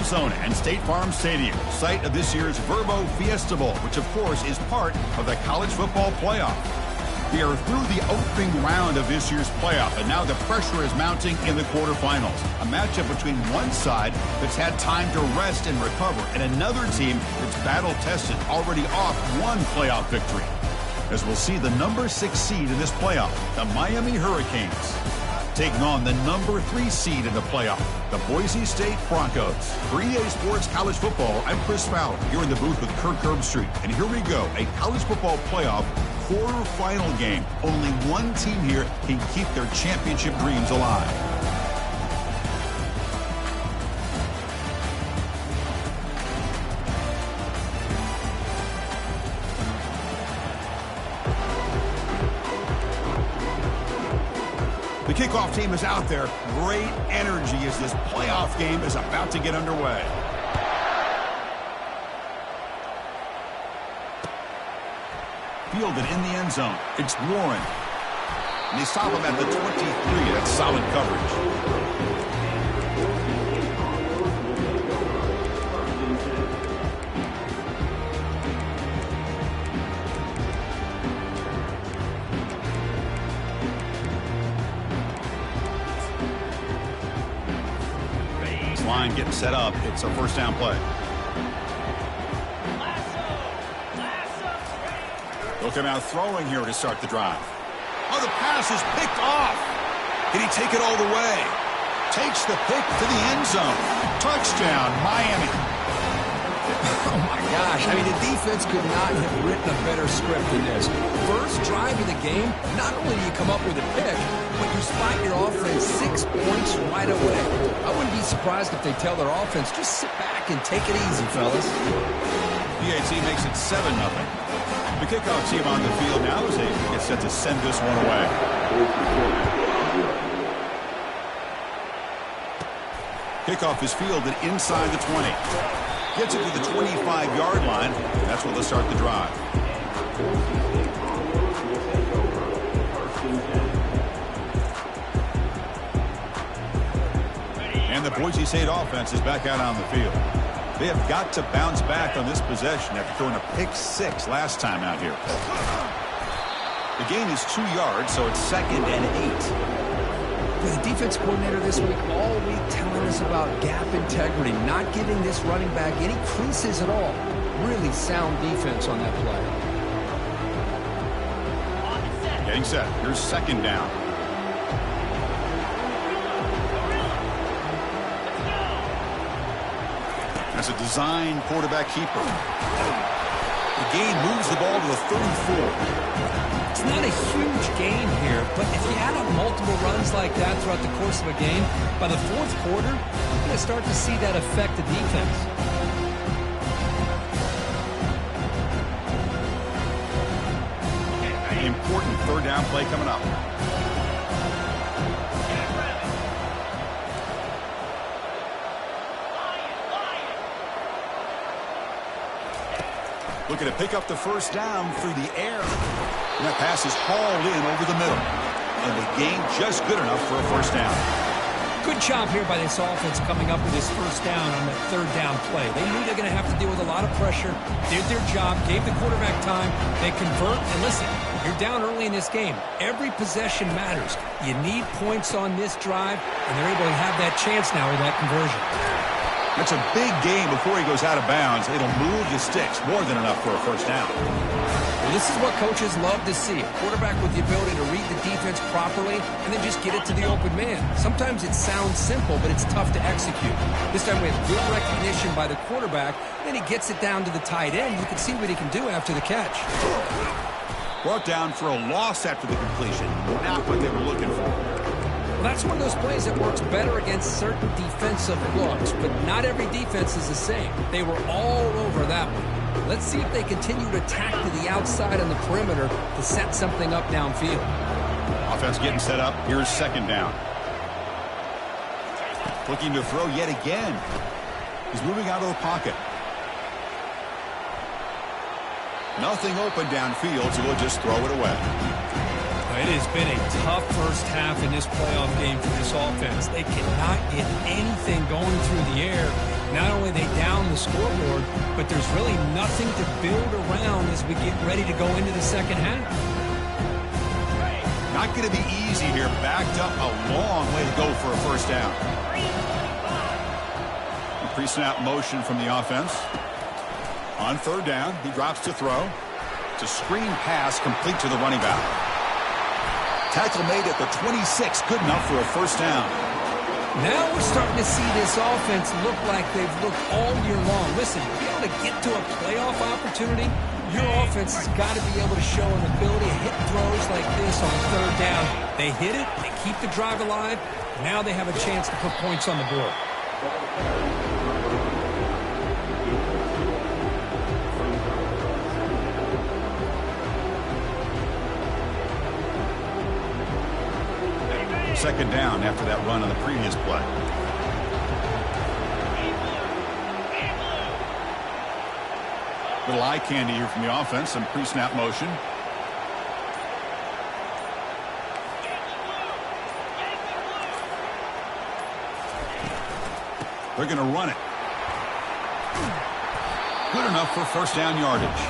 Arizona and State Farm Stadium, site of this year's Verbo Fiesta Bowl, which of course is part of the college football playoff. We are through the opening round of this year's playoff, and now the pressure is mounting in the quarterfinals. A matchup between one side that's had time to rest and recover, and another team that's battle-tested, already off one playoff victory. As we'll see the number 6 seed in this playoff, the Miami Hurricanes, taking on the number 3 seed in the playoff, the Boise State Broncos. For EA Sports College Football, I'm Chris Fowler, here in the booth with Kirk Herbstreit. And here we go, a college football playoff quarterfinal game. Only one team here can keep their championship dreams alive. The kickoff team is out there. Great energy as this playoff game is about to get underway. Fielded in the end zone. It's Warren. And they stop him at the 23. That's solid coverage. Line getting set up. It's a first down play. They'll come out throwing here to start the drive. Oh, the pass is picked off. Can he take it all the way? Takes the pick to the end zone. Touchdown, Miami. Oh, my gosh. I mean, the defense could not have written a better script than this. First drive of the game, not only do you come up with a pick, but you spot your offense 6 points right away. I wouldn't be surprised if they tell their offense, just sit back and take it easy, fellas. PAT makes it 7-0. The kickoff team on the field now as they get set to send this one away. Kickoff is fielded inside the 20. Gets it to the 25-yard line. That's where they'll start the drive. And the Boise State offense is back out on the field. They have got to bounce back on this possession after throwing a pick 6 last time out here. The gain is 2 yards, so it's 2nd and 8. The defense coordinator this week all week telling us about gap integrity, not giving this running back any creases at all. Really sound defense on that play. Getting set. Here's 2nd down. That's a design quarterback keeper. The gain moves the ball to the 34. It's not a huge gain here, but if you add up multiple runs like that throughout the course of a game, by the 4th quarter, you're going to start to see that affect the defense. An important 3rd down play coming up. Looking to pick up the 1st down through the air. And that pass is hauled in over the middle. And the gain just good enough for a 1st down. Good job here by this offense coming up with this 1st down on that 3rd down play. They knew they're going to have to deal with a lot of pressure, did their job, gave the quarterback time, they convert, and listen, you're down early in this game. Every possession matters. You need points on this drive, and they're able to have that chance now with that conversion. That's a big gain before he goes out of bounds. It'll move the sticks more than enough for a 1st down. Well, this is what coaches love to see. A quarterback with the ability to read the defense properly and then just get it to the open man. Sometimes it sounds simple, but it's tough to execute. This time we have good recognition by the quarterback. Then he gets it down to the tight end. You can see what he can do after the catch. Brought down for a loss after the completion. Not what they were looking for. Well, that's one of those plays that works better against certain defensive looks, but not every defense is the same. They were all over that one. Let's see if they continue to tack to the outside on the perimeter to set something up downfield. Offense getting set up. Here's 2nd down. Looking to throw yet again. He's moving out of the pocket. Nothing open downfield, so we'll just throw it away. It has been a tough 1st half in this playoff game for this offense. They cannot get anything going through the air. Not only scoreboard, but there's really nothing to build around as we get ready to go into the second half. Not going to be easy here. Backed up a long way to go for a first down. Pre-snap motion from the offense. On third down, he drops to throw. It's a screen pass complete to the running back. Tackle made at the 26. Good enough for a first down. Now we're starting to see this offense look like they've looked all year long. Listen, to be able to get to a playoff opportunity, your offense has got to be able to show an ability to hit throws like this on third down. They hit it, they keep the drive alive. Now they have a chance to put points on the board. Second down after that run on the previous play. Little eye candy here from the offense. Some pre-snap motion. They're going to run it. Good enough for first down yardage.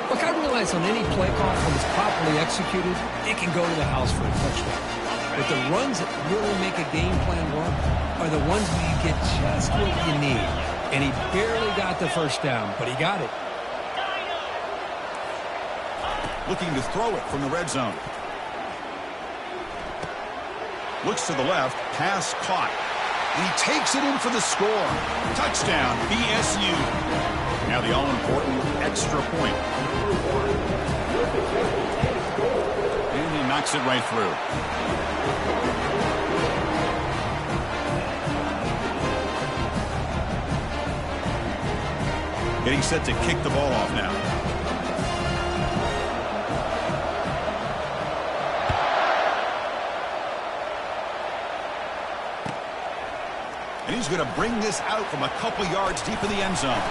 Look, I realize on any play call, when it's properly executed, it can go to the house for a touchdown. But the runs that really make a game plan work are the ones where you get just what you need. And he barely got the first down, but he got it. Looking to throw it from the red zone. Looks to the left. Pass caught. And he takes it in for the score. Touchdown, BSU. Now the all-important extra point. And he knocks it right through. Getting set to kick the ball off now. And he's going to bring this out from a couple yards deep in the end zone.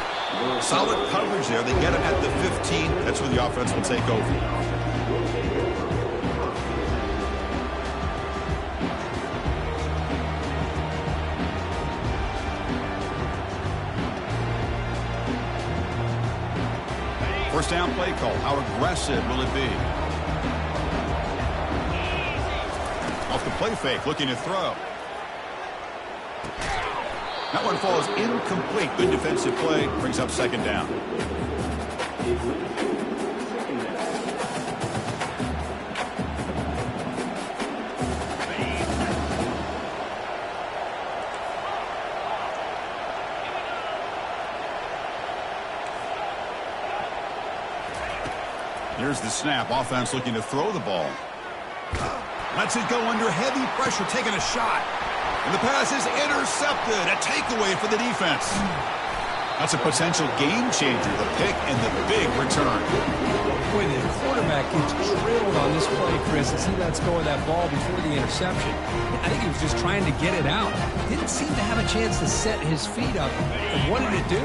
Solid coverage there. They get him at the 15. That's where the offense will take over. First down play call. How aggressive will it be? Off the play fake, looking to throw. That one falls incomplete. Good defensive play. Brings up second down. Here's the snap. Offense looking to throw the ball. Lets it go under heavy pressure, taking a shot. And the pass is intercepted. A takeaway for the defense. That's a potential game changer. The pick and the big return. Boy, the quarterback gets drilled on this play, Chris. And see that's going that ball before the interception. I think he was just trying to get it out. Didn't seem to have a chance to set his feet up. And what did it do?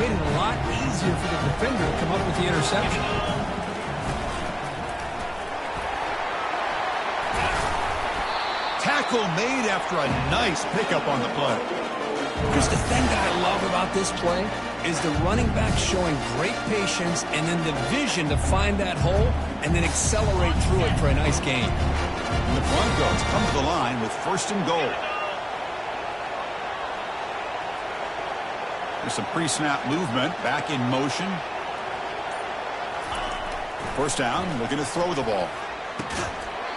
Made it a lot easier for the defender to come up with the interception. Tackle made after a nice pickup on the play. Chris, the thing that I love about this play is the running back showing great patience and then the vision to find that hole and then accelerate through it for a nice gain. And the Broncos come to the line with first and goal. There's some pre-snap movement. Back in motion. First down. Looking to throw the ball.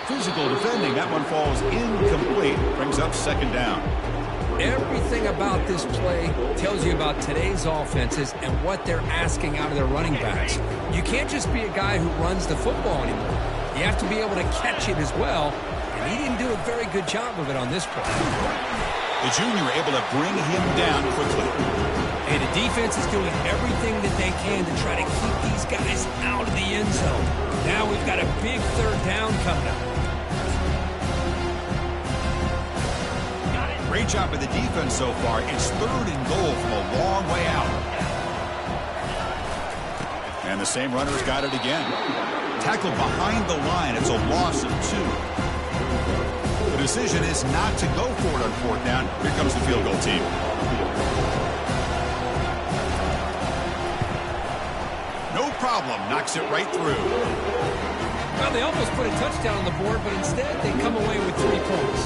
Physical defending. That one falls incomplete. Brings up second down. Everything about this play tells you about today's offenses and what they're asking out of their running backs. You can't just be a guy who runs the football anymore. You have to be able to catch it as well, and he didn't do a very good job of it on this play. The junior able to bring him down quickly. And the defense is doing everything that they can to try to keep these guys out of the end zone. Now we've got a big third down coming up. Great job by the defense so far. It's third and goal from a long way out. And the same runner's got it again. Tackled behind the line. It's a loss of 2. The decision is not to go for it on fourth down. Here comes the field goal team. problem. Knocks it right through. Well, they almost put a touchdown on the board, but instead they come away with 3 points.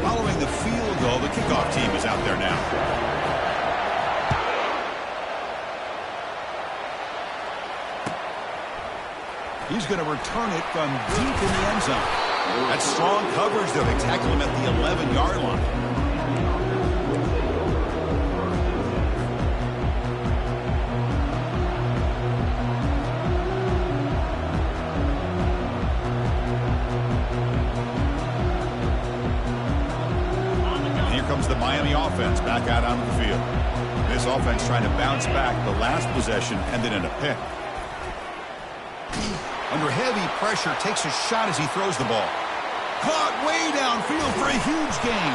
Following the field goal, the kickoff team is out there now. He's going to return it from deep in the end zone. That's strong coverage, though. They tackle him at the 11-yard line. And here comes the Miami offense back out onto the field. This offense trying to bounce back. The last possession ended in a pick. Under heavy pressure, takes a shot as he throws the ball. Caught way downfield for a huge gain.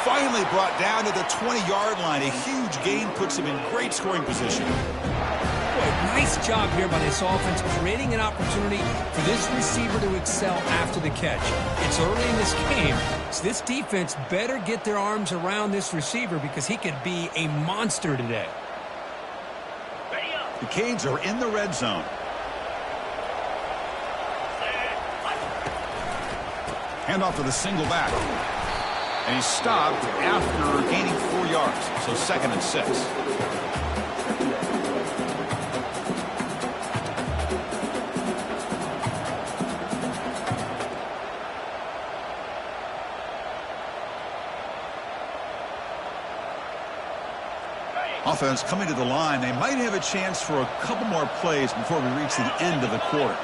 Finally brought down to the 20-yard line. A huge gain puts him in great scoring position. Boy, nice job here by this offense, creating an opportunity for this receiver to excel after the catch. It's early in this game, so this defense better get their arms around this receiver because he could be a monster today. The Canes are in the red zone. Handoff to the single back. And he's stopped after gaining 4 yards. So 2nd and 6. Offense coming to the line. They might have a chance for a couple more plays before we reach the end of the quarter.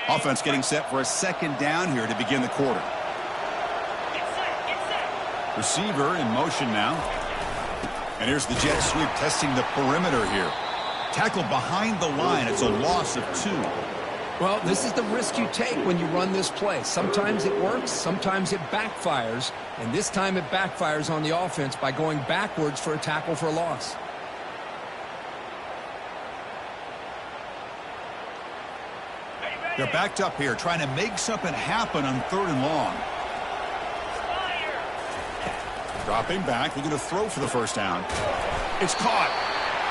Offense getting set for a 2nd down here to begin the quarter. Receiver in motion now. And here's the jet sweep testing the perimeter here. Tackled behind the line. It's a loss of 2. Well, this is the risk you take when you run this play. Sometimes it works, sometimes it backfires. And this time it backfires on the offense by going backwards for a tackle for a loss. They're backed up here, trying to make something happen on 3rd and long. Dropping back, they're going to throw for the 1st down. It's caught.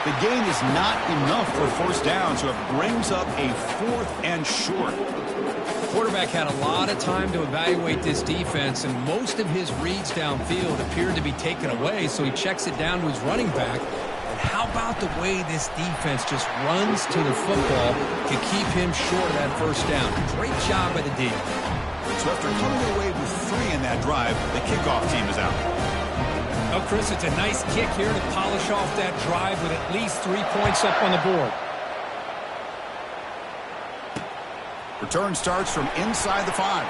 The gain is not enough for 1st down, so it brings up a 4th and short. The quarterback had a lot of time to evaluate this defense, and most of his reads downfield appeared to be taken away, so he checks it down to his running back. How about the way this defense just runs to the football to keep him short of that 1st down? Great job by the D. So after coming away with 3 in that drive, the kickoff team is out. Oh, Chris, it's a nice kick here to polish off that drive with at least 3 points up on the board. Return starts from inside the 5.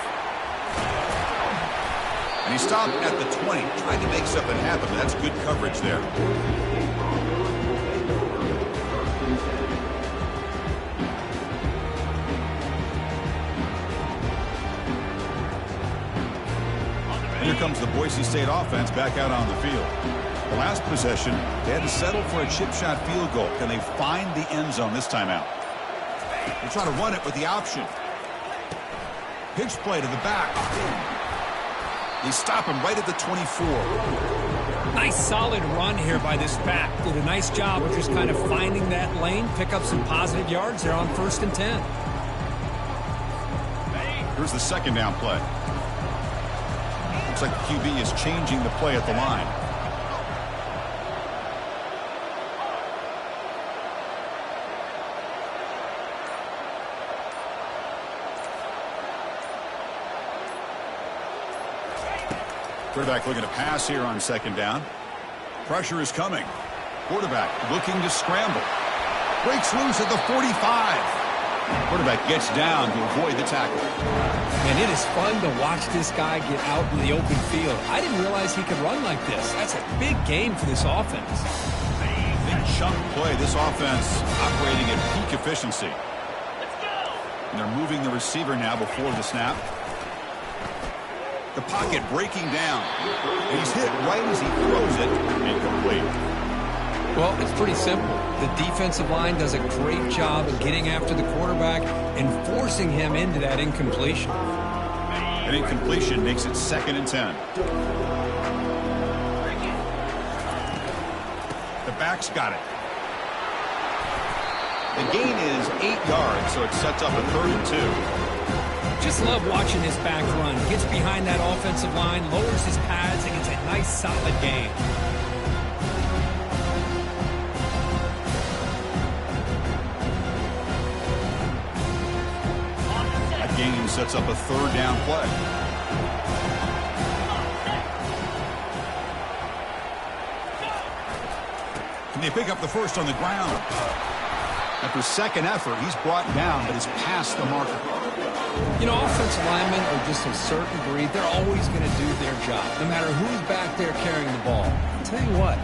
And he stopped at the 20, trying to make something happen, but that's good coverage there. Here comes the Boise State offense back out on the field. The last possession, they had to settle for a chip shot field goal. Can they find the end zone this time out? They try to run it with the option. Pitch play to the back. They stop him right at the 24. Nice solid run here by this back. Did a nice job of just kind of finding that lane, pick up some positive yards there on 1st and 10. Here's the 2nd down play. Looks like the QB is changing the play at the line. Quarterback looking to pass here on 2nd down. Pressure is coming. Quarterback looking to scramble. Breaks loose at the 45. Quarterback gets down to avoid the tackle. And it is fun to watch this guy get out in the open field. I didn't realize he could run like this. That's a big game for this offense. Big chunk play. This offense operating at peak efficiency. And they're moving the receiver now before the snap. The pocket breaking down. And he's hit right as he throws it. Incomplete. Well, it's pretty simple. The defensive line does a great job of getting after the quarterback and forcing him into that incompletion. An incompletion makes it 2nd and 10. The back's got it. The gain is 8 yards, so it sets up a 3rd and 2. Just love watching this back run. Gets behind that offensive line, lowers his pads, and gets a nice solid gain. Gain sets up a 3rd down play. Can they pick up the first on the ground? After second effort, he's brought down, but he's past the marker. You know, offensive linemen are just a certain breed. They're always going to do their job, no matter who's back there carrying the ball. I'll tell you what,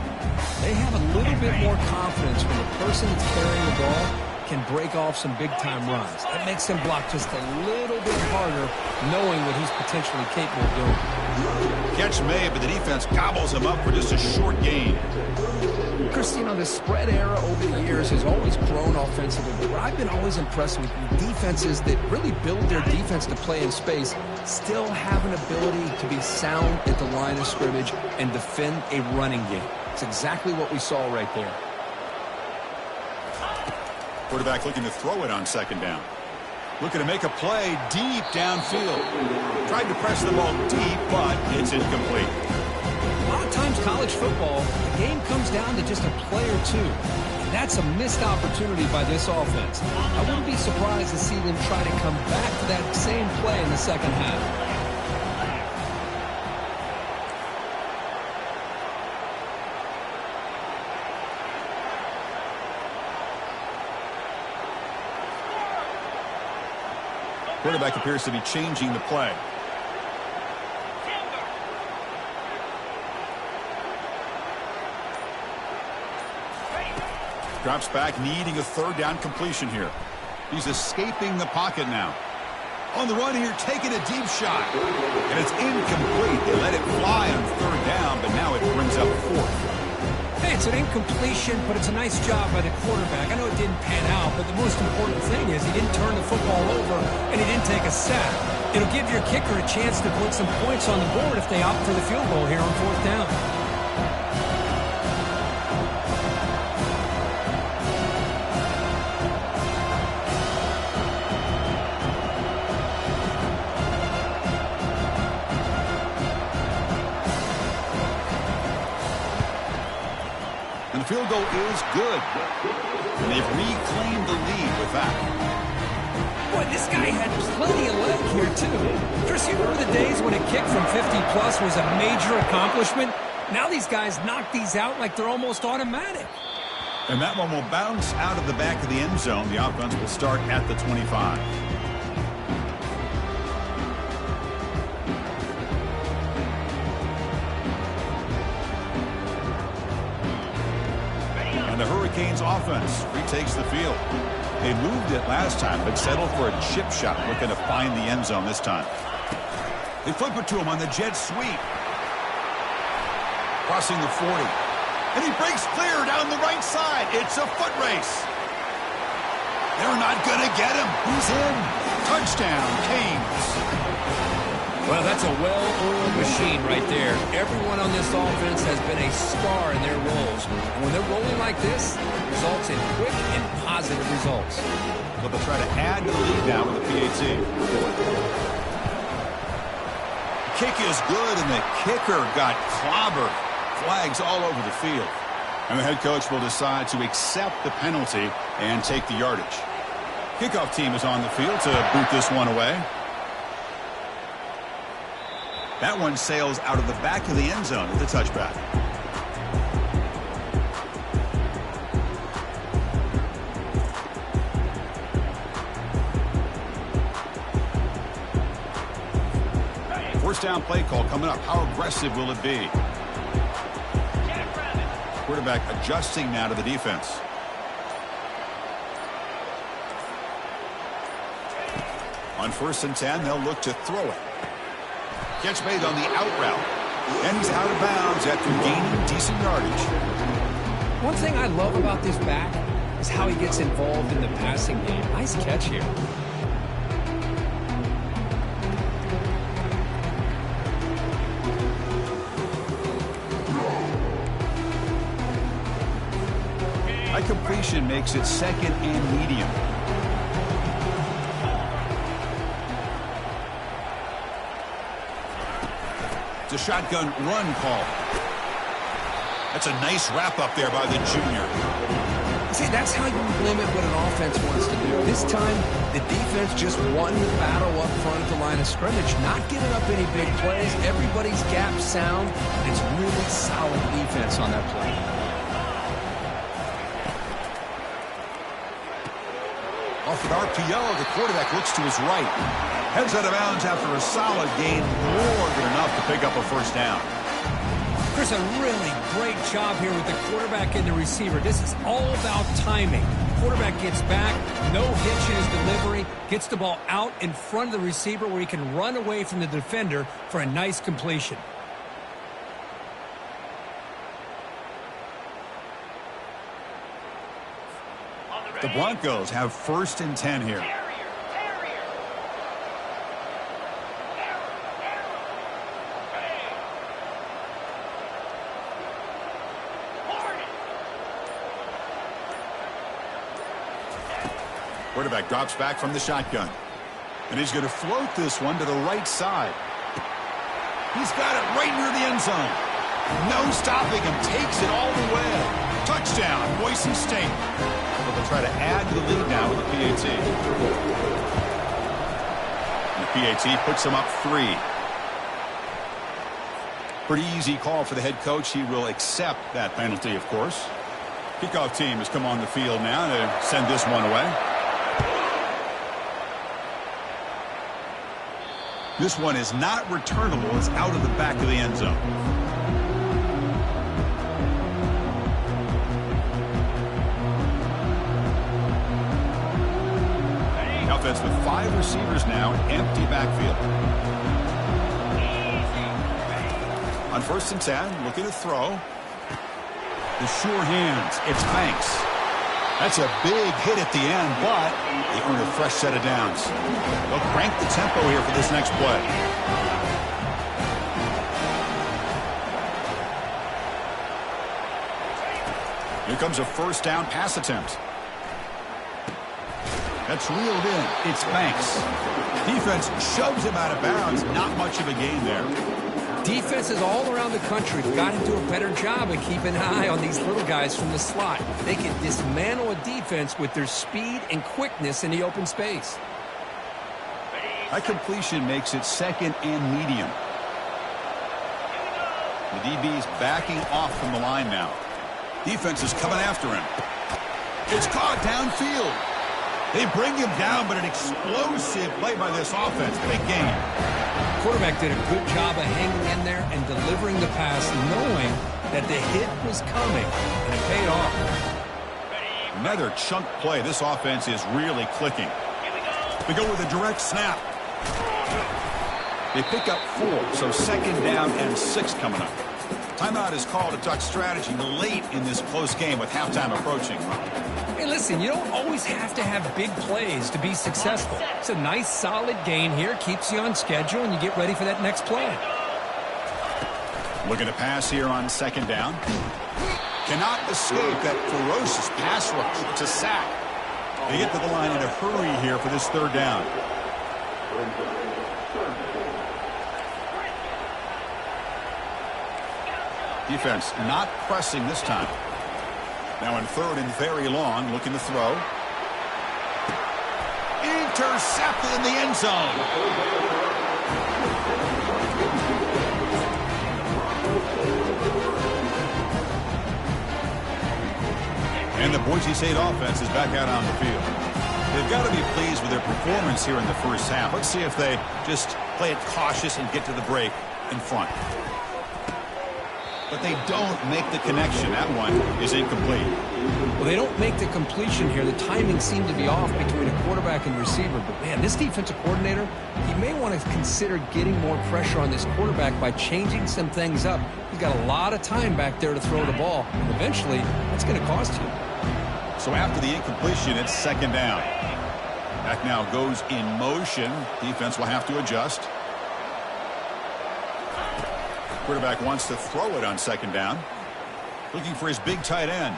they have a little bit more confidence when the person that's carrying the ball can break off some big-time runs. That makes them block just a little bit harder, knowing what he's potentially capable of doing. Catch made, but the defense gobbles him up for just a short gain. Chris, you know, the spread era over the years has always grown offensively, but I've been always impressed with defenses that really build their defense to play in space, still have an ability to be sound at the line of scrimmage and defend a running game. It's exactly what we saw right there. Quarterback looking to throw it on 2nd down. Looking to make a play deep downfield. Tried to press the ball deep, but it's incomplete. A lot of times college football, the game comes down to just a play or two. And that's a missed opportunity by this offense. I wouldn't be surprised to see them try to come back to that same play in the second half. Quarterback appears to be changing the play. Drops back, needing a 3rd down completion here. He's escaping the pocket now. On the run here, taking a deep shot. And it's incomplete. They let it fly on 3rd down, but now it brings up 4th. Hey, it's an incompletion, but it's a nice job by the quarterback. I know it didn't pan out, but the most important thing is he didn't turn the football over and he didn't take a sack. It'll give your kicker a chance to put some points on the board if they opt for the field goal here on 4th down. Field goal is good. And they've reclaimed the lead with that. Boy, this guy had plenty of leg here, too. Chris, you remember the days when a kick from 50-plus was a major accomplishment? Now these guys knock these out like they're almost automatic. And that one will bounce out of the back of the end zone. The offense will start at the 25. The Hurricanes offense retakes the field. They moved it last time, but settled for a chip shot, looking to find the end zone this time. They flip it to him on the jet sweep. Crossing the 40. And he breaks clear down the right side. It's a foot race. They're not going to get him. He's in. Touchdown, Canes. Well, that's a well-oiled machine right there. Everyone on this offense has been a star in their roles. And when they're rolling like this, it results in quick and positive results. But they'll try to add to the lead now with the PAT. Kick is good, and the kicker got clobbered. Flags all over the field. And the head coach will decide to accept the penalty and take the yardage. Kickoff team is on the field to boot this one away. That one sails out of the back of the end zone with a touchback. First down play call coming up. How aggressive will it be? Quarterback adjusting now to the defense. On 1st and 10, they'll look to throw it. Catch made on the out route. And he's out of bounds after gaining decent yardage. One thing I love about this back is how he gets involved in the passing game. Nice catch here. A completion makes it 2nd and medium. It's a shotgun run call. That's a nice wrap up there by the junior. See, that's how you limit what an offense wants to do. This time, the defense just won the battle up front at the line of scrimmage, not giving up any big plays. Everybody's gap sound, and it's really solid defense on that play. Off an RPO, the quarterback looks to his right. Heads out of bounds after a solid gain, more than enough to pick up a first down. Chris, a really great job here with the quarterback and the receiver. This is all about timing. Quarterback gets back, no hitch in his delivery, gets the ball out in front of the receiver where he can run away from the defender for a nice completion. The Broncos have 1st and 10 here. Quarterback drops back from the shotgun. And he's going to float this one to the right side. He's got it right near the end zone. No stopping him. Takes it all the way. Touchdown, Boise State. They'll try to add to the lead now with the PAT. And the PAT puts them up 3. Pretty easy call for the head coach. He will accept that penalty, of course. Kickoff team has come on the field now to send this one away. This one is not returnable. It's out of the back of the end zone. Offense with 5 receivers now, empty backfield. On 1st and 10, looking to throw. The sure hands. It's Banks. That's a big hit at the end, but they earn a fresh set of downs. They'll crank the tempo here for this next play. Here comes a 1st down pass attempt. That's reeled in. It's Banks. Defense shoves him out of bounds. Not much of a gain there. Defenses all around the country have got to do a better job of keeping an eye on these little guys from the slot. They can dismantle a defense with their speed and quickness in the open space. That completion makes it 2nd and medium. The DB's backing off from the line now. Defense is coming after him. It's caught downfield. They bring him down, but an explosive play by this offense. Big game. Quarterback did a good job of hanging in there and delivering the pass, knowing that the hit was coming, and it paid off. Another chunk play. This offense is really clicking. They go with a direct snap. They pick up 4, so 2nd down and 6 coming up. Timeout is called to talk strategy late in this close game with halftime approaching. Hey, listen, you don't always have to have big plays to be successful. It's a nice, solid gain here. Keeps you on schedule, and you get ready for that next play. Looking to pass here on 2nd down. Cannot escape that ferocious pass rush. It's a sack. They get to the line in a hurry here for this 3rd down. Defense not pressing this time. Now in 3rd and very long, looking to throw. Intercepted in the end zone. And the Boise State offense is back out on the field. They've got to be pleased with their performance here in the first half. Let's see if they just play it cautious and get to the break in front. but they don't make the connection. That one is incomplete. Well, they don't make the completion here. The timing seemed to be off between a quarterback and receiver. But, man, this defensive coordinator, he may want to consider getting more pressure on this quarterback by changing some things up. He's got a lot of time back there to throw the ball. And eventually, that's going to cost you. So after the incompletion, it's second down. Back now goes in motion. Defense will have to adjust. Quarterback wants to throw it on second down. Looking for his big tight end.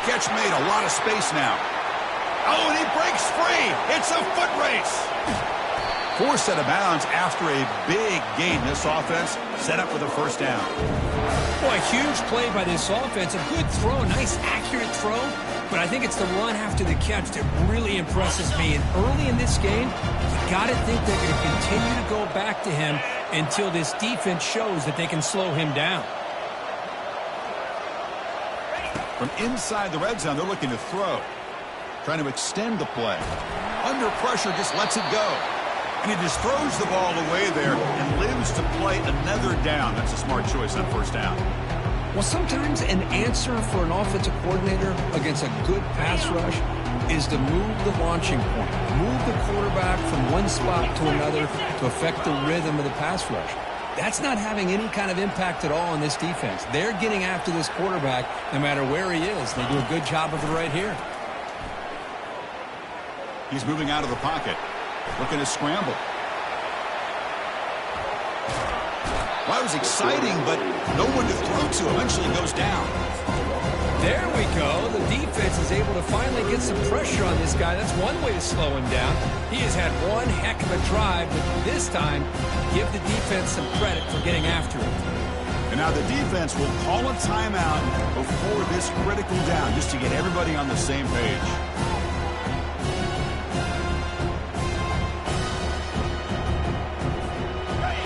Catch made, a lot of space now. Oh, and he breaks free. It's a foot race. Forced out of bounds after a big gain. This offense set up with a first down. Boy, a huge play by this offense. A good throw, a nice accurate throw. But I think it's the run after the catch that really impresses me. And early in this game, you got to think they're going to continue to go back to him until this defense shows that they can slow him down. From inside the red zone, they're looking to throw. Trying to extend the play. Under pressure, just lets it go. And he just throws the ball away there and lives to play another down. That's a smart choice on first down. Well, sometimes an answer for an offensive coordinator against a good pass rush is to move the launching point. Move the quarterback from one spot to another to affect the rhythm of the pass rush. That's not having any kind of impact at all on this defense. They're getting after this quarterback no matter where he is. They do a good job of it right here. He's moving out of the pocket. Looking to scramble. Well, it was exciting, but no one to throw to. Eventually goes down. There we go. The defense is able to finally get some pressure on this guy. That's one way to slow him down. He has had one heck of a drive, but this time, give the defense some credit for getting after it. And now the defense will call a timeout before this critical down, just to get everybody on the same page.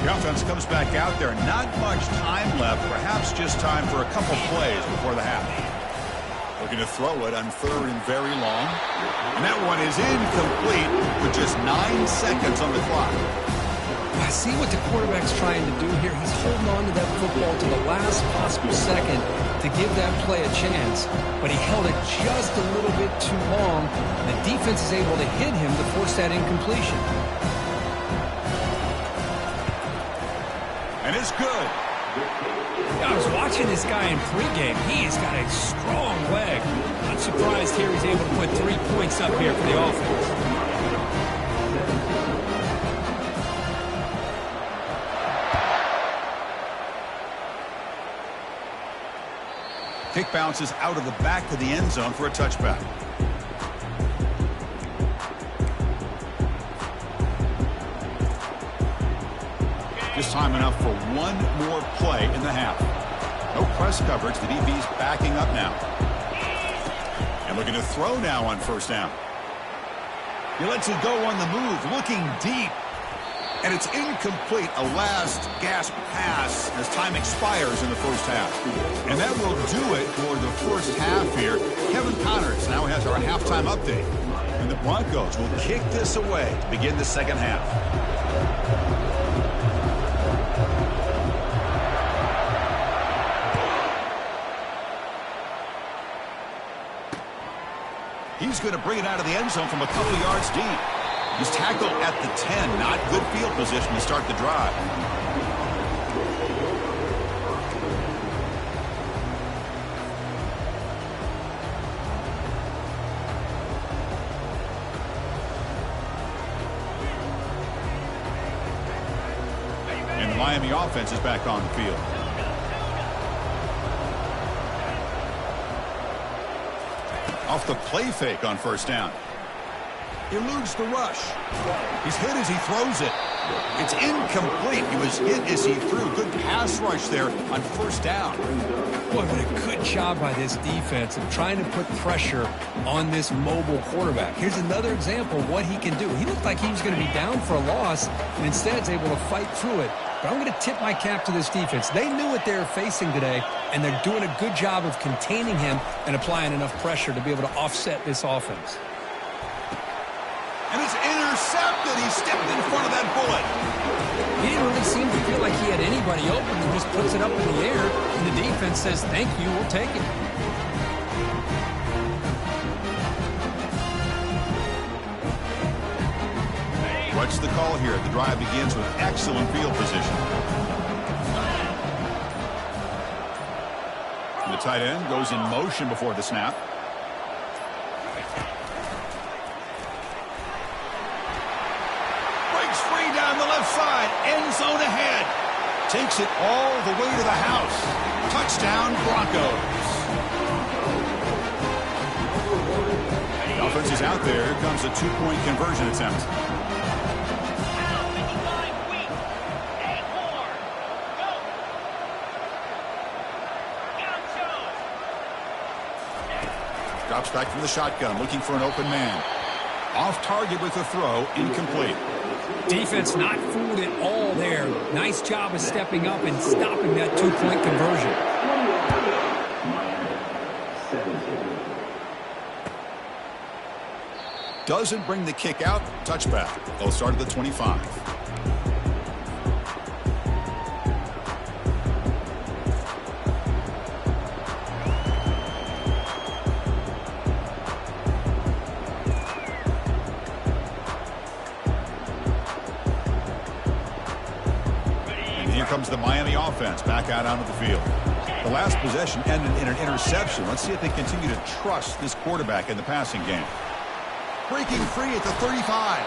The offense comes back out there. Not much time left. Perhaps just time for a couple plays before the half. Looking to throw it on third and very long. And that one is incomplete with just 9 seconds on the clock. I see what the quarterback's trying to do here. He's holding on to that football to the last possible second to give that play a chance. But he held it just a little bit too long. The defense is able to hit him to force that incompletion. And it's good. I was watching this guy in pregame. He's got a strong leg. Not surprised here he's able to put 3 points up here for the offense. Kick bounces out of the back of the end zone for a touchback. Just time enough for one more play in the half. No press coverage. The DB's backing up now. And looking to throw now on first down. He lets it go on the move, looking deep. And it's incomplete. A last gasp pass as time expires in the first half. And that will do it for the first half here. Kevin Connors now has our halftime update. And the Broncos will kick this away to begin the second half. He's going to bring it out of the end zone from a couple yards deep. He's tackled at the 10. Not good field position to start the drive. And the Miami offense is back on the field. Off the play fake on first down. Eludes the rush. He's hit as he throws it. It's incomplete. He was hit as he threw. Good pass rush there on first down. Boy, what a good job by this defense of trying to put pressure on this mobile quarterback. Here's another example of what he can do. He looked like he was going to be down for a loss, and instead is able to fight through it. But I'm going to tip my cap to this defense. They knew what they were facing today, and they're doing a good job of containing him and applying enough pressure to be able to offset this offense. And it's intercepted. He stepped in front of that bullet. He didn't really seem to feel like he had anybody open. He just puts it up in the air, and the defense says, thank you, we'll take it. What's the call here? The drive begins with excellent field position. And the tight end goes in motion before the snap. Breaks free down the left side. End zone ahead. Takes it all the way to the house. Touchdown, Broncos. The offense is out there. Here comes a two-point conversion attempt. Drops back from the shotgun, looking for an open man. Off target with the throw, incomplete. Defense not fooled at all there. Nice job of stepping up and stopping that two-point conversion. Doesn't bring the kick out. Touchback. They'll start at the 25. Comes the Miami offense back out onto the field. The last possession ended in an interception. Let's see if they continue to trust this quarterback in the passing game. Breaking free at the 35.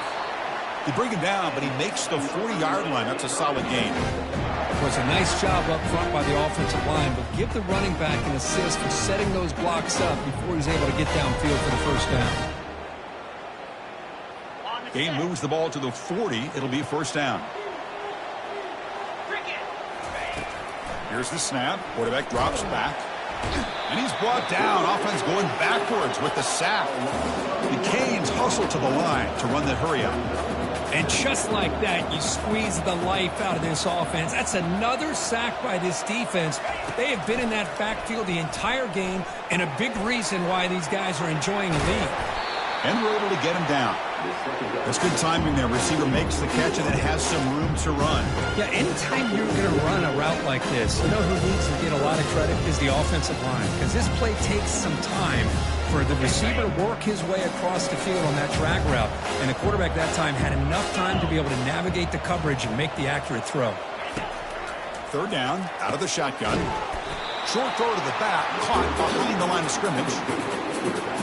They bring him down, but he makes the 40-yard line. That's a solid gain. It was a nice job up front by the offensive line, but give the running back an assist for setting those blocks up before he's able to get downfield for the first down. Gain moves the ball to the 40. It'll be first down. Here's the snap. Quarterback drops back. And he's brought down. Offense going backwards with the sack. The Canes hustle to the line to run the hurry up. And just like that, you squeeze the life out of this offense. That's another sack by this defense. They have been in that backfield the entire game, and a big reason why these guys are enjoying the lead. And we're able to get him down. That's good timing there. Receiver makes the catch and then has some room to run. Yeah, anytime you're going to run a route like this, you know who needs to get a lot of credit is the offensive line. Because this play takes some time for the receiver to work his way across the field on that drag route. And the quarterback that time had enough time to be able to navigate the coverage and make the accurate throw. Third down, out of the shotgun. Short throw to the back, caught behind the line of scrimmage.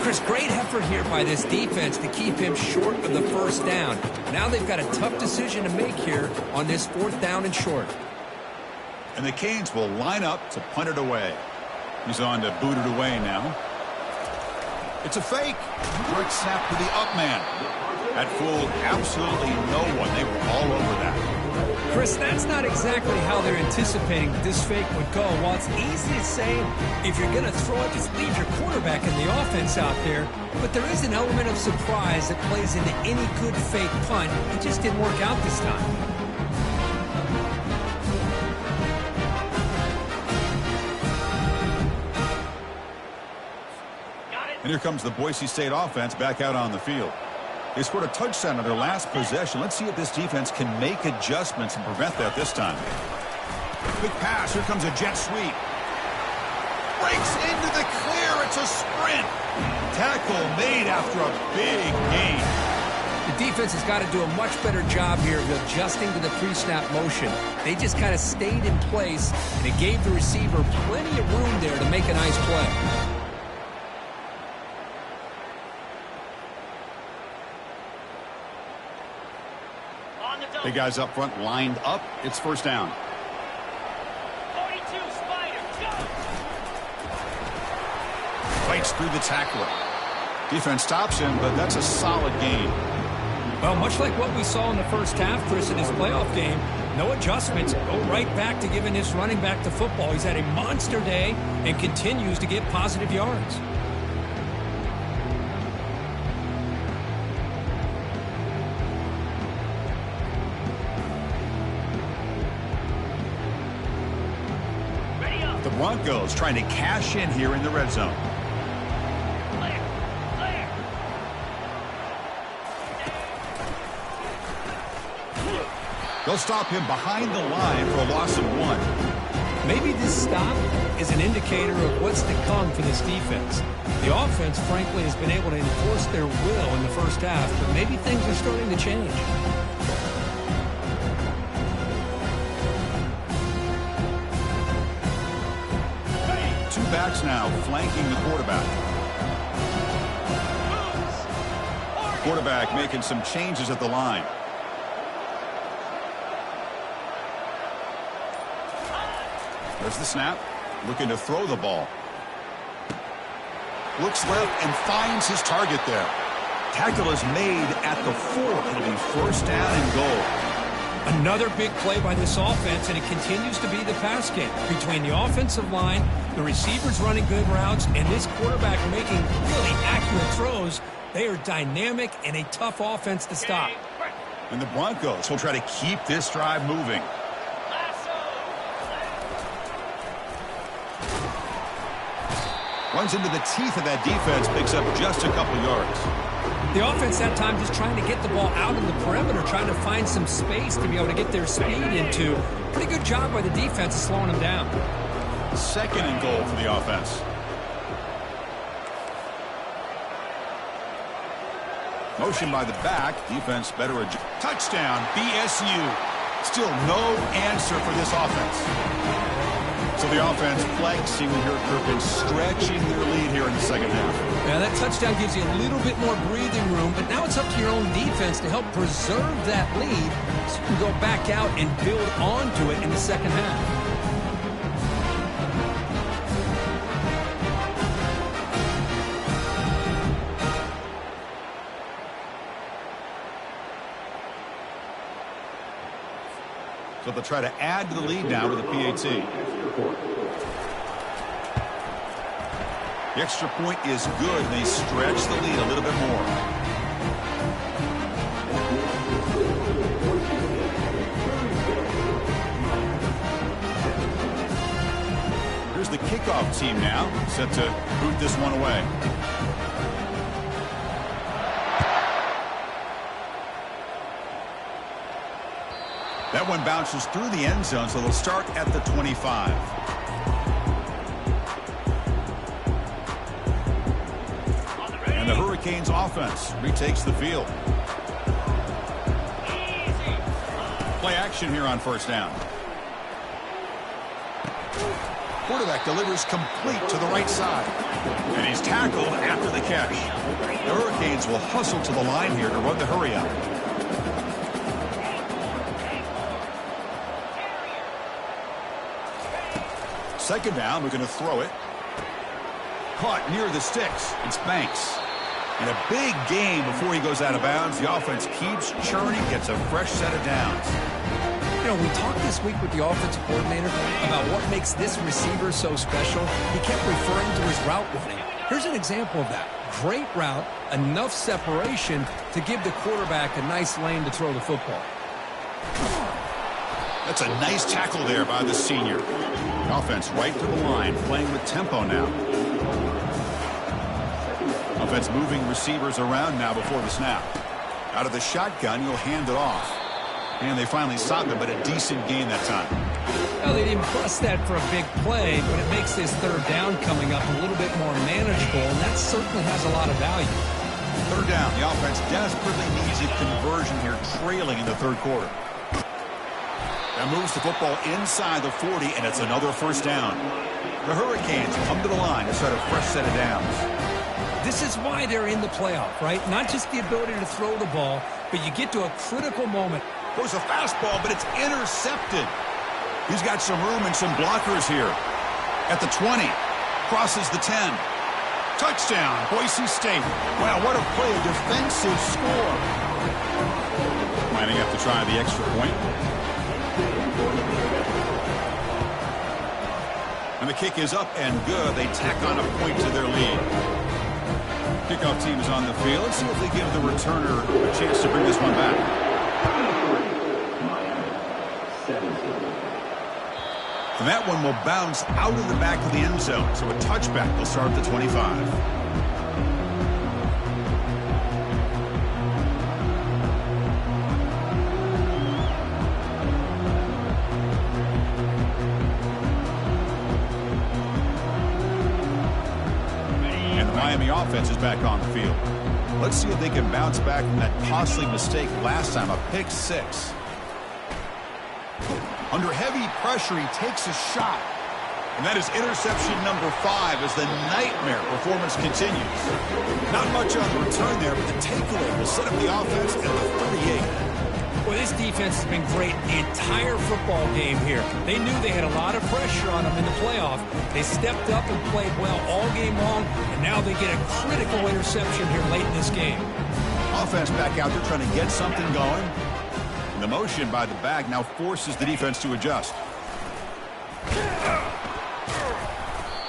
Chris, great effort here by this defense to keep him short of the first down. Now they've got a tough decision to make here on this fourth down and short. And the Canes will line up to punt it away. He's on to boot it away now. It's a fake. Short snap to the up man. That fooled absolutely no one. They were all over that. Chris, that's not exactly how they're anticipating this fake would go. While it's easy to say, if you're going to throw it, just leave your quarterback and the offense out there. But there is an element of surprise that plays into any good fake punt. It just didn't work out this time. And here comes the Boise State offense back out on the field. They scored a touchdown on their last possession. Let's see if this defense can make adjustments and prevent that this time. Quick pass. Here comes a jet sweep. Breaks into the clear. It's a sprint. Tackle made after a big gain. The defense has got to do a much better job here of adjusting to the pre-snap motion. They just kind of stayed in place, and it gave the receiver plenty of room there to make a nice play. Big guys up front lined up. It's first down. 42 Spider, go! Fights through the tackler. Defense stops him, but that's a solid gain. Well, much like what we saw in the first half, Chris, in his playoff game, no adjustments. Go right back to giving his running back the football. He's had a monster day and continues to get positive yards. The Broncos trying to cash in here in the red zone. They'll stop him behind the line for a loss of 1. Maybe this stop is an indicator of what's to come for this defense. The offense, frankly, has been able to enforce their will in the first half, but maybe things are starting to change. Two backs now flanking the quarterback. Quarterback making some changes at the line. There's the snap. Looking to throw the ball. Looks left and finds his target there. Tackle is made at the 4. It'll be first down and goal. Another big play by this offense, and it continues to be the pass game. Between the offensive line, the receivers running good routes, and this quarterback making really accurate throws, they are dynamic and a tough offense to stop. And the Broncos will try to keep this drive moving. Runs into the teeth of that defense, picks up just a couple yards. The offense that time just trying to get the ball out of the perimeter, trying to find some space to be able to get their speed into. Pretty good job by the defense of slowing them down. Second and goal for the offense. Motion by the back. Defense better. Touchdown, BSU. Still no answer for this offense. So the offense flexing here, Kirk, stretching their lead here in the second half. Yeah, that touchdown gives you a little bit more breathing room, but now it's up to your own defense to help preserve that lead so you can go back out and build onto it in the second half. So they'll try to add to the lead now with a PAT. The extra point is good. They stretch the lead a little bit more. Here's the kickoff team now, set to boot this one away. That one bounces through the end zone, so they'll start at the 25. And the Hurricanes offense retakes the field. Play action here on first down. Quarterback delivers complete to the right side. And he's tackled after the catch. The Hurricanes will hustle to the line here to run the hurry up. Second down, we're going to throw it. Caught near the sticks. It's Banks. And a big gain before he goes out of bounds. The offense keeps churning, gets a fresh set of downs. You know, we talked this week with the offensive coordinator about what makes this receiver so special. He kept referring to his route running. Here's an example of that. Great route, enough separation to give the quarterback a nice lane to throw the football. That's a nice tackle there by the senior. The offense right to the line, playing with tempo now. Offense moving receivers around now before the snap. Out of the shotgun, you'll hand it off. And they finally stopped him, but a decent gain that time. Well, they didn't bust that for a big play, but it makes this third down coming up a little bit more manageable, and that certainly has a lot of value. Third down, the offense desperately needs a conversion here, trailing in the third quarter. That moves the football inside the 40, and it's another first down. The Hurricanes come to the line to start a fresh set of downs. This is why they're in the playoff, right? Not just the ability to throw the ball, but you get to a critical moment. Goes a fastball, but it's intercepted. He's got some room and some blockers here. At the 20, crosses the 10. Touchdown, Boise State. Wow, what a play, a defensive score. Might have to try the extra point. And the kick is up and good. They tack on a point to their lead. Kickoff team is on the field. Let's see if they give the returner a chance to bring this one back. And that one will bounce out of the back of the end zone. So a touchback will start at the 25. Miami offense is back on the field. Let's see if they can bounce back from that costly mistake last time, a pick six. Under heavy pressure, he takes a shot. And that is interception number 5 as the nightmare performance continues. Not much on the return there, but the takeaway will set up the offense at the 38. Well, this defense has been great the entire football game here. They knew they had a lot of pressure on them in the playoff. They stepped up and played well all game long, and now they get a critical interception here late in this game. Offense back out there trying to get something going. And the motion by the back now forces the defense to adjust.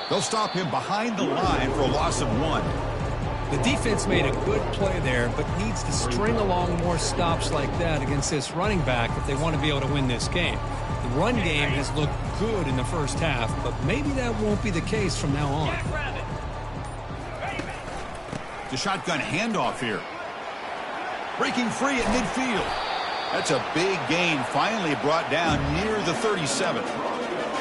They'll stop him behind the line for a loss of 1. The defense made a good play there, but needs to string along more stops like that against this running back if they want to be able to win this game. The run game has looked good in the first half, but maybe that won't be the case from now on. The shotgun handoff here. Breaking free at midfield. That's a big gain, finally brought down near the 37th.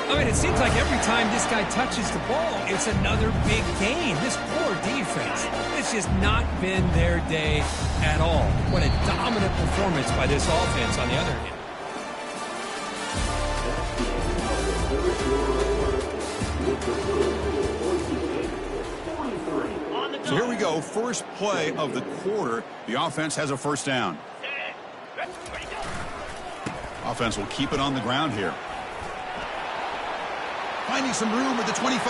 I mean, it seems like every time this guy touches the ball, it's another big gain. This poor defense, it's just not been their day at all. What a dominant performance by this offense on the other hand. So here we go, first play of the quarter. The offense has a first down. Offense will keep it on the ground here. Finding some room at the 25.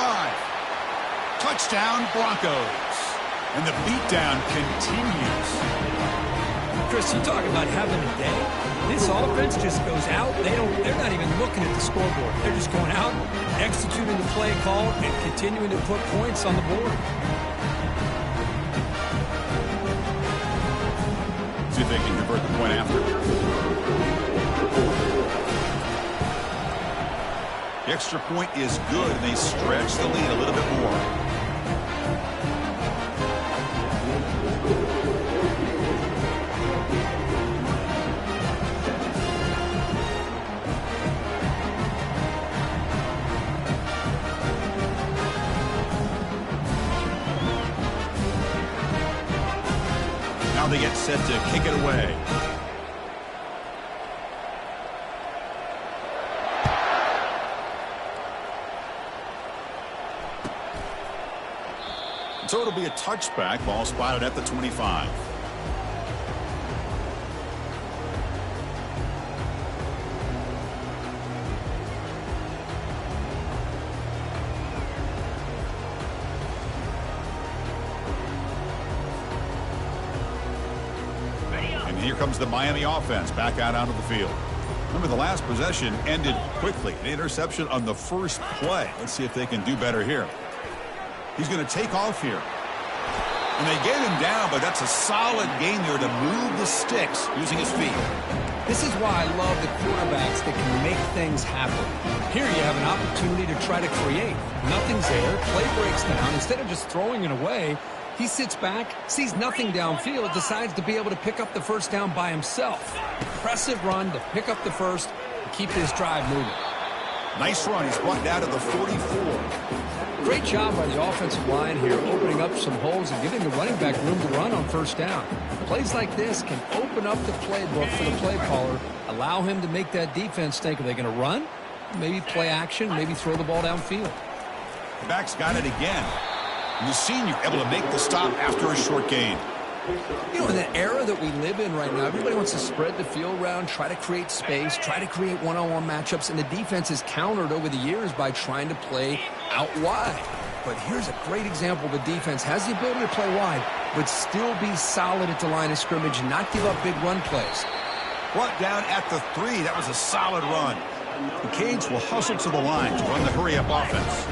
Touchdown, Broncos. And the beatdown continues. Chris, you talk about having a day. This offense just goes out. They're not even looking at the scoreboard. They're just going out, executing the play call, and continuing to put points on the board. See if they can convert the point after. The extra point is good, and they stretch the lead a little bit more. Now they get set to kick it away. So it'll be a touchback. Ball spotted at the 25. And here comes the Miami offense back out onto the field. Remember, the last possession ended quickly. An interception on the first play. Let's see if they can do better here. He's going to take off here. And they get him down, but that's a solid gain there to move the sticks using his feet. This is why I love the quarterbacks that can make things happen. Here you have an opportunity to try to create. Nothing's there. Play breaks down. Instead of just throwing it away, he sits back, sees nothing downfield, decides to be able to pick up the first down by himself. Impressive run to pick up the first and keep this drive moving. Nice run. He's brought down to the 44. Great job by the offensive line here, opening up some holes and giving the running back room to run on first down. Plays like this can open up the playbook for the play caller, allow him to make that defense think, are they going to run? Maybe play action, maybe throw the ball downfield. The back's got it again. And the senior able to make the stop after a short gain. You know, in the era that we live in right now, everybody wants to spread the field around, try to create space, try to create one-on-one matchups, and the defense is countered over the years by trying to play out wide. But here's a great example. The defense has the ability to play wide, but still be solid at the line of scrimmage and not give up big run plays. Brought down at the 3. That was a solid run. The Canes will hustle to the line to run the hurry-up offense.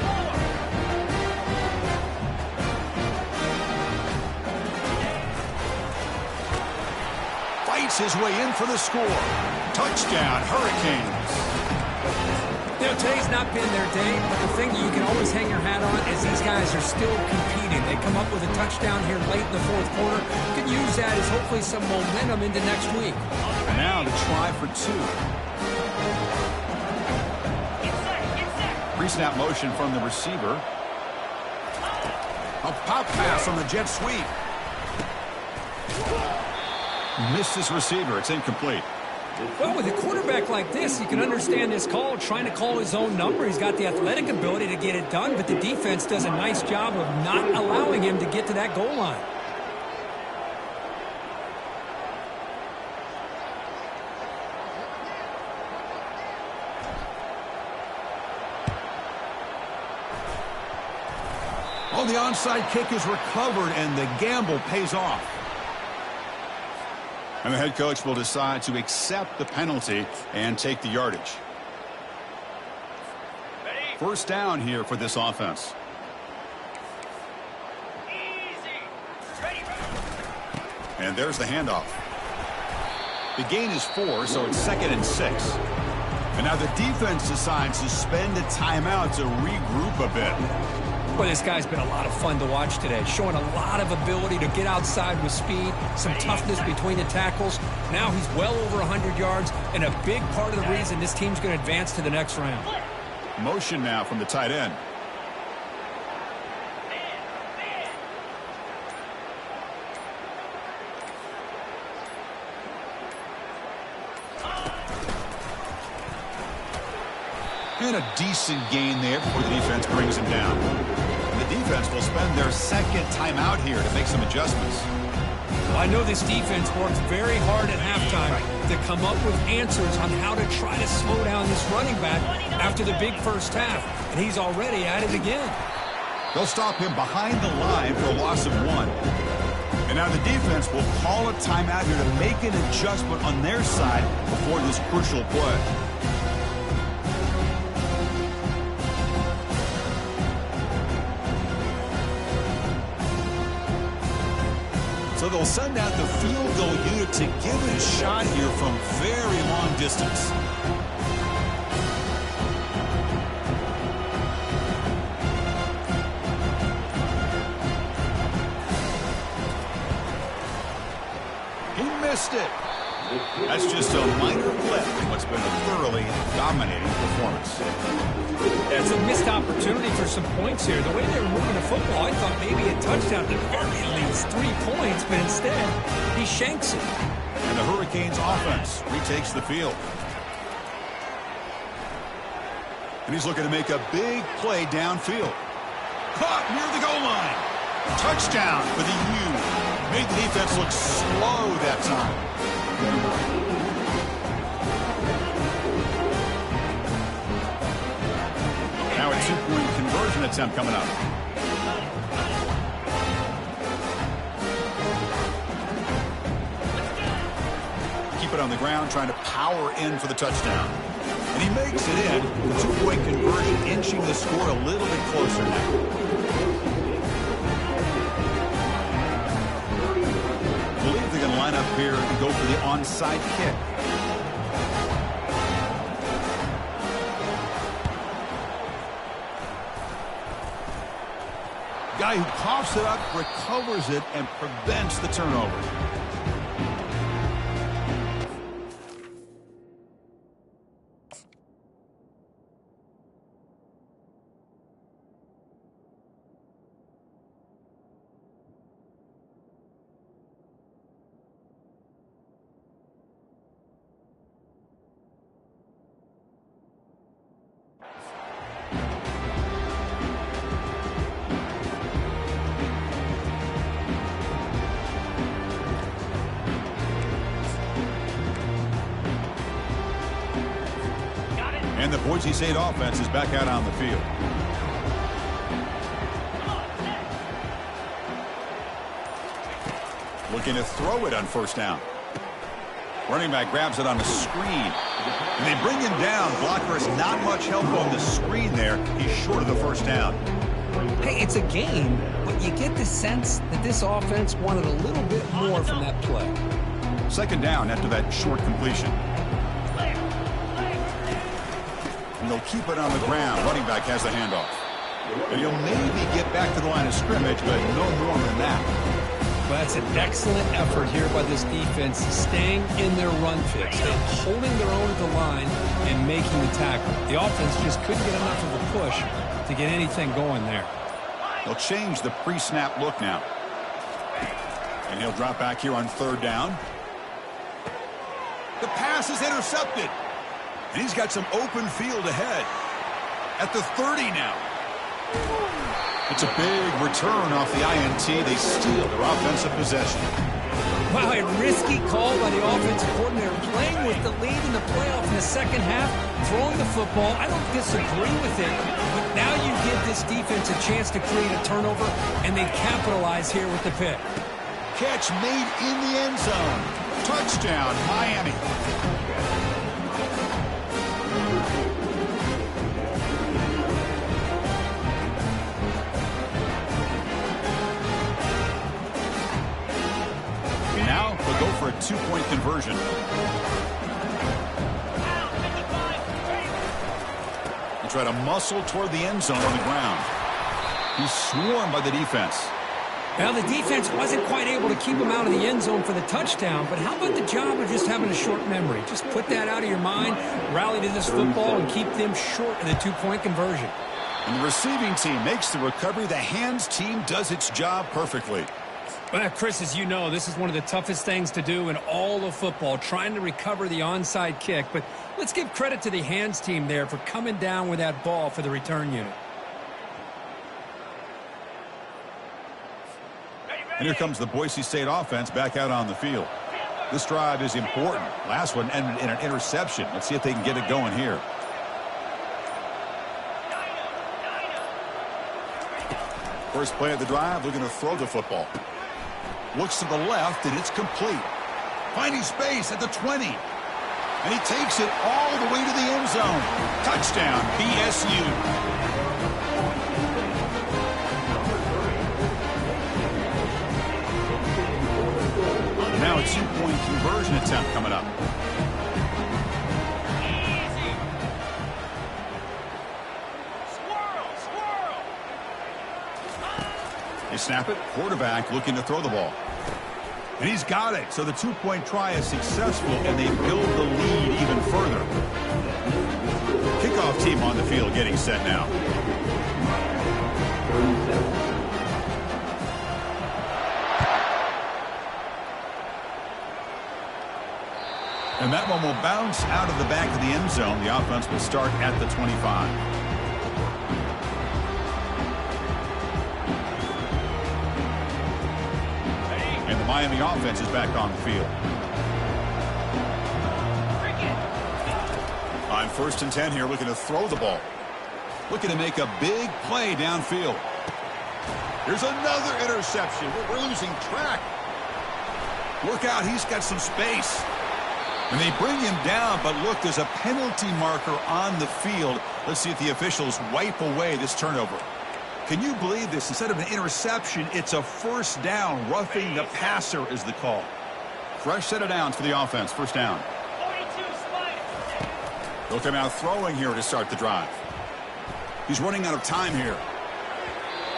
Fights his way in for the score. Touchdown, Hurricanes. You know, today's not been their day, but the thing that you can always hang your hat on is these guys are still competing. They come up with a touchdown here late in the fourth quarter. You can use that as hopefully some momentum into next week. And now to try for 2. Pre-snap motion from the receiver. A pop pass on the jet sweep. Missed his receiver. It's incomplete. Well, with a quarterback like this, you can understand this call, trying to call his own number. He's got the athletic ability to get it done, but the defense does a nice job of not allowing him to get to that goal line. Oh, the onside kick is recovered, and the gamble pays off. And the head coach will decide to accept the penalty and take the yardage. Ready? First down here for this offense. Easy. Ready. And there's the handoff. The gain is 4, so it's 2nd and 6. And now the defense decides to spend a timeout to regroup a bit. Well, this guy's been a lot of fun to watch today, showing a lot of ability to get outside with speed, some toughness between the tackles. Now he's well over 100 yards, and a big part of the reason this team's going to advance to the next round. Motion now from the tight end. And a decent gain there before the defense brings him down. The defense will spend their second timeout here to make some adjustments. Well, I know this defense worked very hard at halftime to come up with answers on how to try to slow down this running back after the big first half, and he's already at it again. They'll stop him behind the line for a loss of 1. And now the defense will call a timeout here to make an adjustment on their side before this crucial play. So they'll send out the field goal unit to give it a shot here from very long distance. He missed it. That's just a minor blip in what's been a thoroughly dominating performance. It's a missed opportunity for some points here. The way they were moving the football, I thought maybe a touchdown at the very least, 3 points, but instead, he shanks it. And the Hurricanes offense retakes the field. And he's looking to make a big play downfield. Caught near the goal line. Touchdown for the U. Made the defense look slow that time. Now a 2-point conversion attempt coming up. Keep it on the ground, trying to power in for the touchdown. And he makes it in. The 2-point conversion inching the score a little bit closer now. I believe they're going to line up here and go for the onside kick. Guy who coughs it up, recovers it, and prevents the turnover. And the Boise State offense is back out on the field. Looking to throw it on first down. Running back grabs it on a screen. And they bring him down. Blocker has not much help on the screen there. He's short of the first down. Hey, it's a game, but you get the sense that this offense wanted a little bit more from that play. Second down after that short completion. And they'll keep it on the ground. Running back has the handoff. And he'll maybe get back to the line of scrimmage, but no more than that. Well, that's an excellent effort here by this defense, staying in their run fix, and holding their own at the line and making the tackle. The offense just couldn't get enough of a push to get anything going there. They'll change the pre-snap look now. And he'll drop back here on third down. The pass is intercepted. And he's got some open field ahead. At the 30 now. It's a big return off the INT. They steal their offensive possession. Wow, a risky call by the offensive coordinator, playing with the lead in the playoff in the second half, throwing the football. I don't disagree with it, but now you give this defense a chance to create a turnover, and they capitalize here with the pick. Catch made in the end zone. Touchdown, Miami. Now they'll go for a two-point conversion. They try to muscle toward the end zone on the ground. He's swarmed by the defense. Well, the defense wasn't quite able to keep him out of the end zone for the touchdown, but how about the job of just having a short memory? Just put that out of your mind, rally to this football, and keep them short of the two-point conversion. And the receiving team makes the recovery. The hands team does its job perfectly. Well, Chris, as you know, this is one of the toughest things to do in all of football, trying to recover the onside kick. But let's give credit to the hands team there for coming down with that ball for the return unit. And here comes the Boise State offense back out on the field. This drive is important. Last one ended in an interception. Let's see if they can get it going here. First play of the drive, looking to throw the football. Looks to the left, and it's complete. Finding space at the 20. And he takes it all the way to the end zone. Touchdown, BSU. Now a two-point conversion attempt coming up. Easy. Squirrel, squirrel. They snap it. Quarterback looking to throw the ball. And he's got it. So the two-point try is successful, and they build the lead even further. Kickoff team on the field getting set now. And that one will bounce out of the back of the end zone. The offense will start at the 25. And the Miami offense is back on the field. On 1st and 10 here, looking to throw the ball. Looking to make a big play downfield. Here's another interception. We're losing track. Look out, he's got some space. And they bring him down, but look, there's a penalty marker on the field. Let's see if the officials wipe away this turnover. Can you believe this? Instead of an interception, it's a first down. Roughing the passer is the call. Fresh set of downs for the offense. First down. 42 Spiders. They'll come out throwing here to start the drive. He's running out of time here.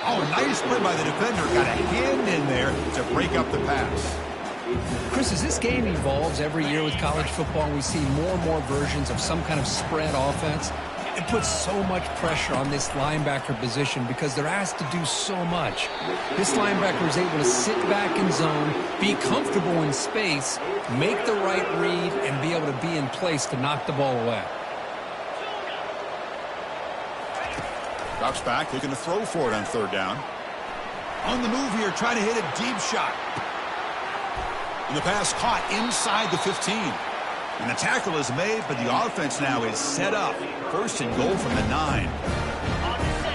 Oh, nice play by the defender. Got a hand in there to break up the pass. Chris, as this game evolves every year with college football, and we see more and more versions of some kind of spread offense, it puts so much pressure on this linebacker position because they're asked to do so much. This linebacker is able to sit back in zone, be comfortable in space, make the right read, and be able to be in place to knock the ball away. Drops back, looking to throw for it on third down. On the move here, trying to hit a deep shot. And the pass caught inside the 15. And the tackle is made, but the offense now is set up. 1st and goal from the 9.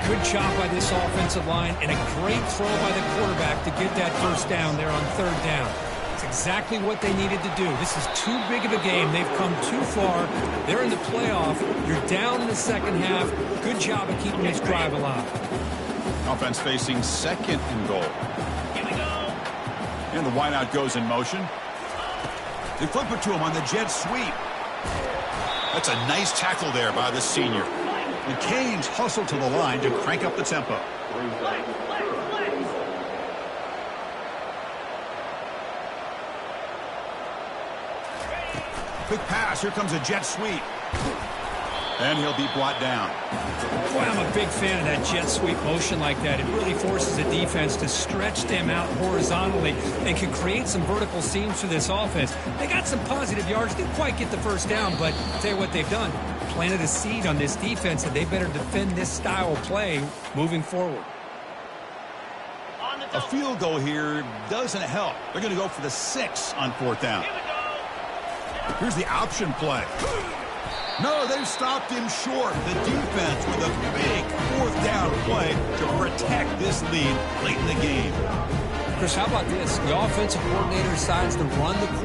Good job by this offensive line, and a great throw by the quarterback to get that first down there on third down. It's exactly what they needed to do. This is too big of a game. They've come too far. They're in the playoff. You're down in the second half. Good job of keeping this drive alive. Offense facing 2nd and goal. Here we go. And the wideout goes in motion. They flip it to him on the jet sweep. That's a nice tackle there by the senior. The Canes hustle to the line to crank up the tempo. Quick pass. Here comes a jet sweep. And he'll be brought down. Boy, I'm a big fan of that jet sweep motion like that. It really forces the defense to stretch them out horizontally and can create some vertical seams for this offense. They got some positive yards. Didn't quite get the first down, but I'll tell you what they've done. Planted a seed on this defense, and they better defend this style of play moving forward. On the A double. field goal here doesn't help. They're going to go for the 6 on 4th down. Here we go. Here's the option play. No, they've stopped him short. The defense with a big 4th down play to protect this lead late in the game. Chris, how about this? The offensive coordinator decides to run the